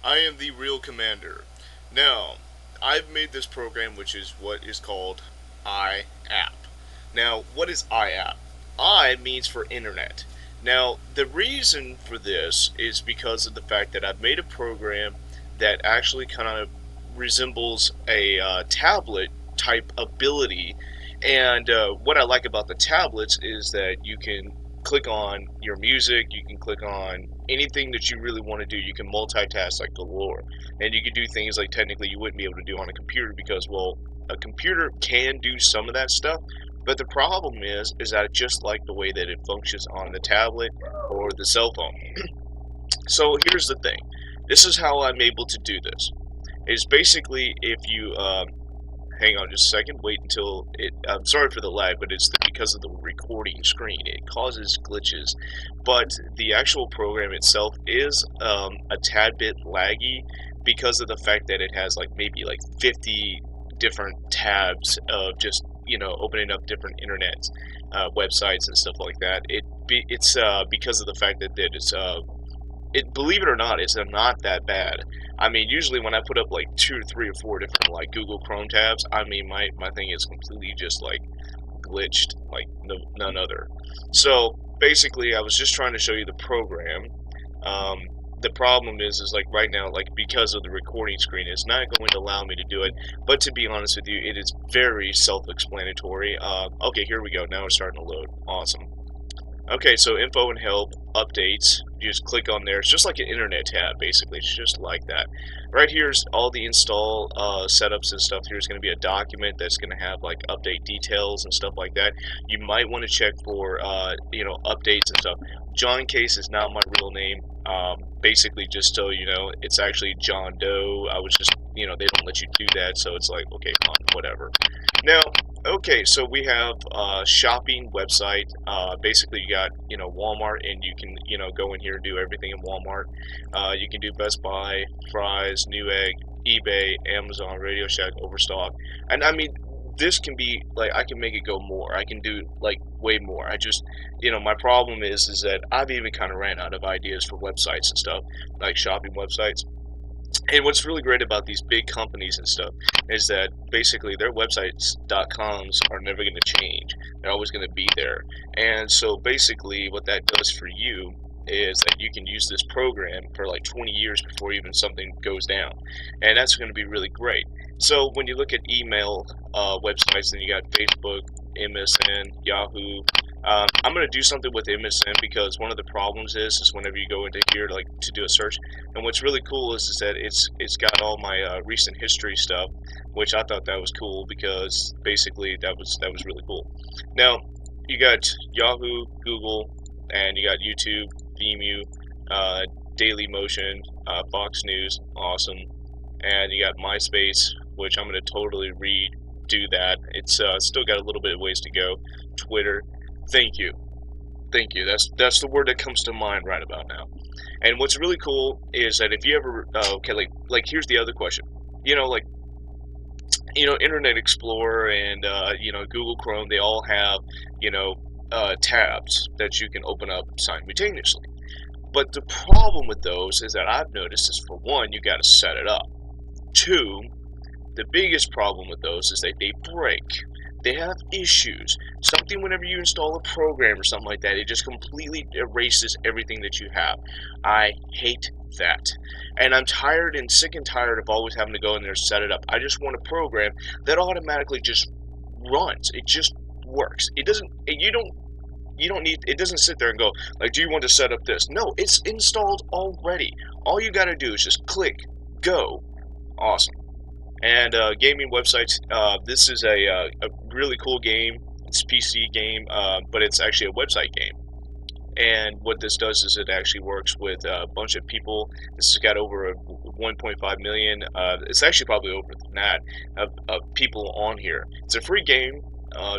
I am the real commander. Now, I've made this program which is what is called IApp. Now, what is IApp? I means for internet. Now, the reason for this is because of the fact that I've made a program that actually kind of resembles a tablet type ability. And what I like about the tablets is that you can click on your music, you can click on anything that you really want to do. You can multitask like galore, and you can do things like technically you wouldn't be able to do on a computer because, well, a computer can do some of that stuff, but the problem is that I just like the way that it functions on the tablet or the cell phone. So here's the thing. This is how I'm able to do this. It's basically if you hang on just a second, wait until it, I'm sorry for the lag, but it's because of the recording screen. It causes glitches, but the actual program itself is a tad bit laggy because of the fact that it has like maybe like 50 different tabs of just, you know, opening up different internet websites and stuff like that. It's because of the fact that believe it or not, it's not that bad. I mean, usually when I put up like 2 or 3 or 4 different like Google Chrome tabs, I mean my thing is completely just like glitched like none other. So basically, I was just trying to show you the program. Um, the problem is like right now, like because of the recording screen, it's not going to allow me to do it. But to be honest with you, it is very self-explanatory. Okay, here we go. Now it's starting to load. Awesome. Okay, so info and help, updates, you just click on there. It's just like an internet tab, basically. It's just like that. Right here's all the install setups and stuff. Here's going to be a document that's going to have like update details and stuff like that. You might want to check for, updates and stuff. John Case is not my real name. Basically, just so you know, it's actually John Doe. I was just, they don't let you do that, so it's like, okay, fine, whatever. Now, okay, so we have shopping website. Basically, you got Walmart, and you can go in here and do everything in Walmart. You can do Best Buy, Fry's, Newegg, eBay, Amazon, Radio Shack, Overstock, and I mean this can be like I can make it go more. I can do like way more. I just my problem is that I've even kind of ran out of ideas for websites and stuff like shopping websites. And what's really great about these big companies and stuff is that basically their websites.coms are never going to change. They're always going to be there. And so basically what that does for you is that you can use this program for like 20 years before even something goes down. And that's going to be really great. So when you look at email websites, then you got Facebook, MSN, Yahoo. I'm going to do something with MSN because one of the problems is whenever you go into here to do a search, and what's really cool is that it's got all my recent history stuff, which I thought that was cool because basically that was really cool. Now you got Yahoo, Google, and you got YouTube, Vimeo, Daily Motion, Fox News, awesome, and you got MySpace, which I'm going to totally redo that. It's still got a little bit of ways to go. Twitter. Thank you. That's the word that comes to mind right about now. And what's really cool is that if you ever here's the other question. Internet Explorer and Google Chrome, they all have tabs that you can open up simultaneously. But the problem with those is that I've noticed is, for one, you got to set it up. Two, the biggest problem with those is that they break. They have issues. Something whenever you install a program or something like that, it just completely erases everything that you have. I hate that. And I'm sick and tired of always having to go in there and set it up. I just want a program that automatically just runs. It just works. It doesn't sit there and go, like, do you want to set up this? No, it's installed already. All you got to do is just click, go. Awesome. And gaming websites, this is a really cool game. It's a PC game, but it's actually a website game. And what this does is it actually works with a bunch of people. This has got over 1.5 million. It's actually probably over that of people on here. It's a free game.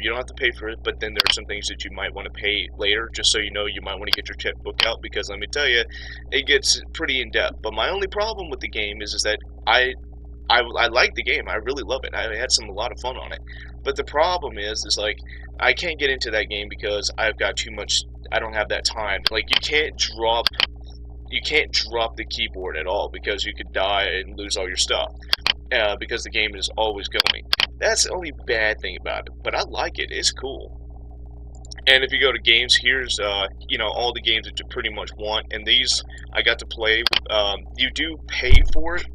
You don't have to pay for it, but then there are some things that you might want to pay later, just so you know. You might want to get your checkbook out, because let me tell you, it gets pretty in-depth. But my only problem with the game is that I like the game. I really love it. I had a lot of fun on it. But the problem is like, I can't get into that game because I've got too much. I don't have that time. Like, you can't drop you can't drop the keyboard at all because you could die and lose all your stuff. Because the game is always going. That's the only bad thing about it, but I like it. It's cool. And if you go to games, here's all the games that you pretty much want. And these I got to play. You do pay for it,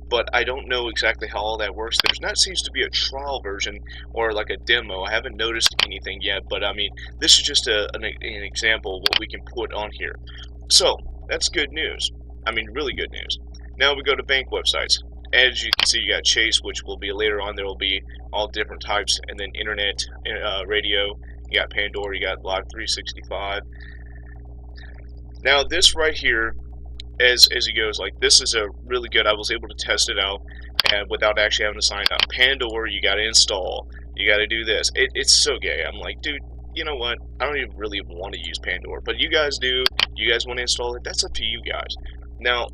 but I don't know exactly how all that works. There's not seems to be a trial version or like a demo. I haven't noticed anything yet, but I mean, this is just an example of what we can put on here. So that's good news. I mean, really good news. Now we go to bank websites. As you can see, you got Chase, which will be later on. There will be all different types, and then internet, radio. You got Pandora. You got Live 365. Now this right here, as it goes, like this is a really good. I was able to test it out, and without actually having to sign up. Pandora, you got to install. You got to do this. It's so gay. I'm like, dude, you know what? I don't even really want to use Pandora, but you guys do. You guys want to install it? That's up to you guys. Now,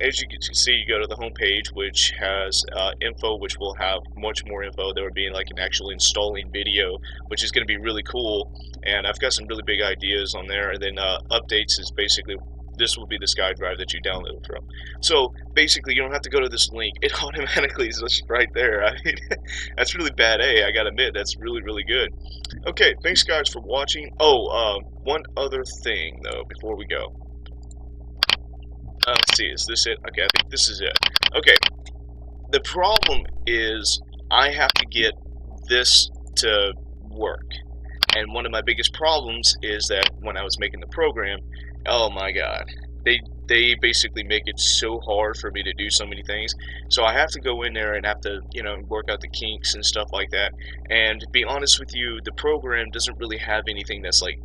as you can see, you go to the home page, which has info, which will have much more info. There will be like an actual installing video, which is going to be really cool. And I've got some really big ideas on there. And then updates is basically, this will be the SkyDrive that you download from. So basically, you don't have to go to this link. It automatically is just right there. I mean, that's really bad, I gotta admit, that's really, really good. Okay, thanks guys for watching. Oh, one other thing though before we go. Let's see, is this it? Okay, I think this is it. Okay, the problem is I have to get this to work. And one of my biggest problems is that when I was making the program, oh my god, they basically make it so hard for me to do so many things. So I have to go in there and have to, work out the kinks and stuff like that. And to be honest with you, the program doesn't really have anything that's like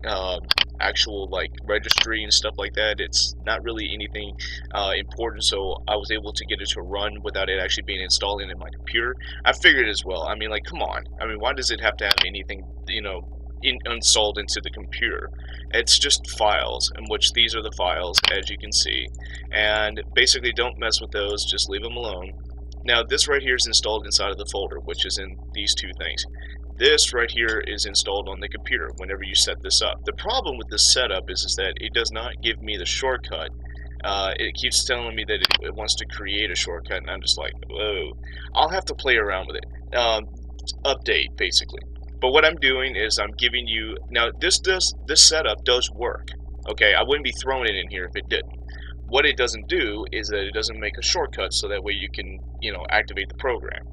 actual like registry and stuff like that. It's not really anything important, so I was able to get it to run without it actually being installed in my computer. I figured as well. I mean, like, come on. I mean, why does it have to have anything, installed into the computer? It's just files, in which these are the files, as you can see. And basically, don't mess with those. Just leave them alone. Now, this right here is installed inside of the folder, which is in these two things. This right here is installed on the computer whenever you set this up. The problem with this setup is that it does not give me the shortcut. It keeps telling me that it wants to create a shortcut, and I'm just like, whoa. I'll have to play around with it. Update, basically. But what I'm doing is I'm giving you, now this setup does work. Okay, I wouldn't be throwing it in here if it didn't. What it doesn't do is that it doesn't make a shortcut so that way you can, activate the program.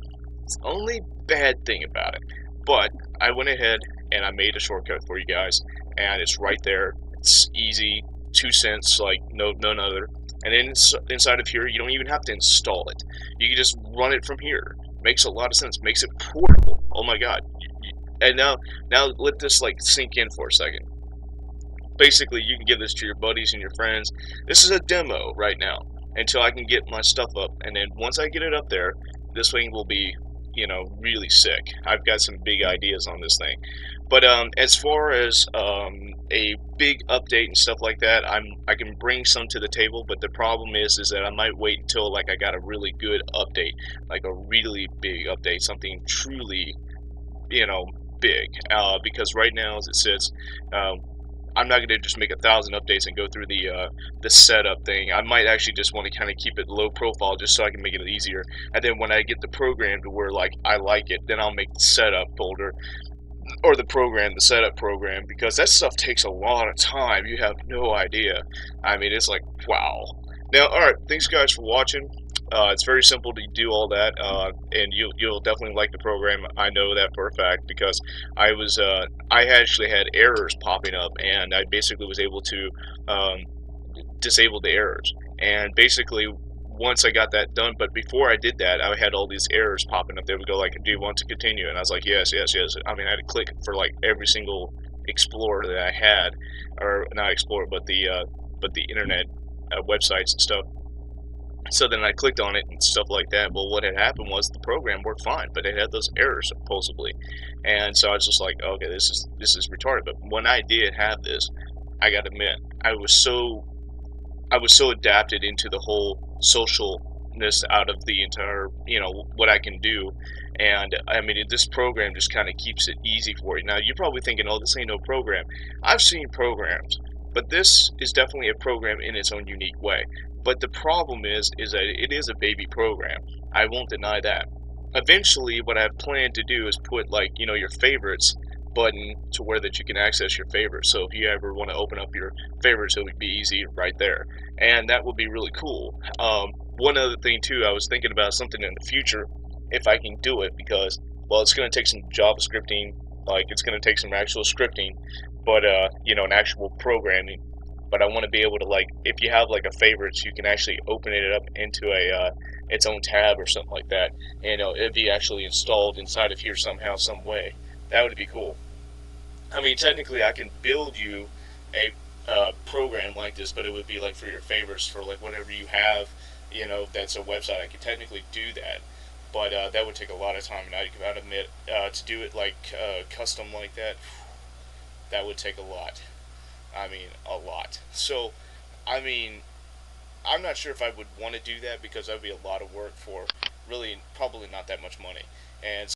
It's the only bad thing about it. But I went ahead and I made a shortcut for you guys, and it's right there. It's easy, 2 cents, like none other. And then inside of here, you don't even have to install it. You can just run it from here. Makes a lot of sense. Makes it portable. Oh my god. And now let this like sink in for a second. Basically, you can give this to your buddies and your friends. This is a demo right now until I can get my stuff up, and then once I get it up there, this thing will be, really sick. I've got some big ideas on this thing. But as far as a big update and stuff like that, I can bring some to the table. But the problem is that I might wait until like I got a really good update, like a really big update, something truly, big. Because right now, as it sits, I'm not going to just make 1,000 updates and go through the setup thing. I might actually just want to kind of keep it low profile just so I can make it easier. And then when I get the program to where like I like it, then I'll make the setup folder, or the setup program, because that stuff takes a lot of time. You have no idea. I mean, it's like, wow. Now, alright, thanks guys for watching. It's very simple to do all that, and you'll definitely like the program. I know that for a fact, because I actually had errors popping up, and I basically was able to disable the errors. And basically, once I got that done, but before I did that, I had all these errors popping up. They would go like, "Do you want to continue?" And I was like, "Yes, yes, yes." I mean, I had to click for like every single Explorer that I had, or not Explorer, but the internet websites and stuff. So then I clicked on it and stuff like that. Well, what had happened was the program worked fine, but it had those errors supposedly. And so I was just like, okay, this is retarded. But when I did have this, I gotta admit, I was so adapted into the whole socialness out of the entire, what I can do. And I mean, this program just kind of keeps it easy for you. Now you're probably thinking, oh, this ain't no program. I've seen programs, But this is definitely a program in its own unique way. But the problem is that it is a baby program. I won't deny that. Eventually, what I've planned to do is put, like, your favorites button to where that you can access your favorites. So if you ever want to open up your favorites, it'll be easy right there, and that would be really cool. One other thing too, I was thinking about something in the future if I can do it, because well, it's going to take some JavaScripting, like it's going to take some actual scripting, but an actual programming. But I want to be able to, like, if you have like a favorites, you can actually open it up into a its own tab or something like that, and it'd be actually installed inside of here somehow, some way. That would be cool. I mean, technically, I can build you a program like this, but it would be like for your favorites, for like whatever you have, that's a website. I could technically do that, but that would take a lot of time, and I'd admit to do it like custom like that, that would take a lot. I mean, a lot. So, I mean, I'm not sure if I would want to do that because that would be a lot of work for really probably not that much money. And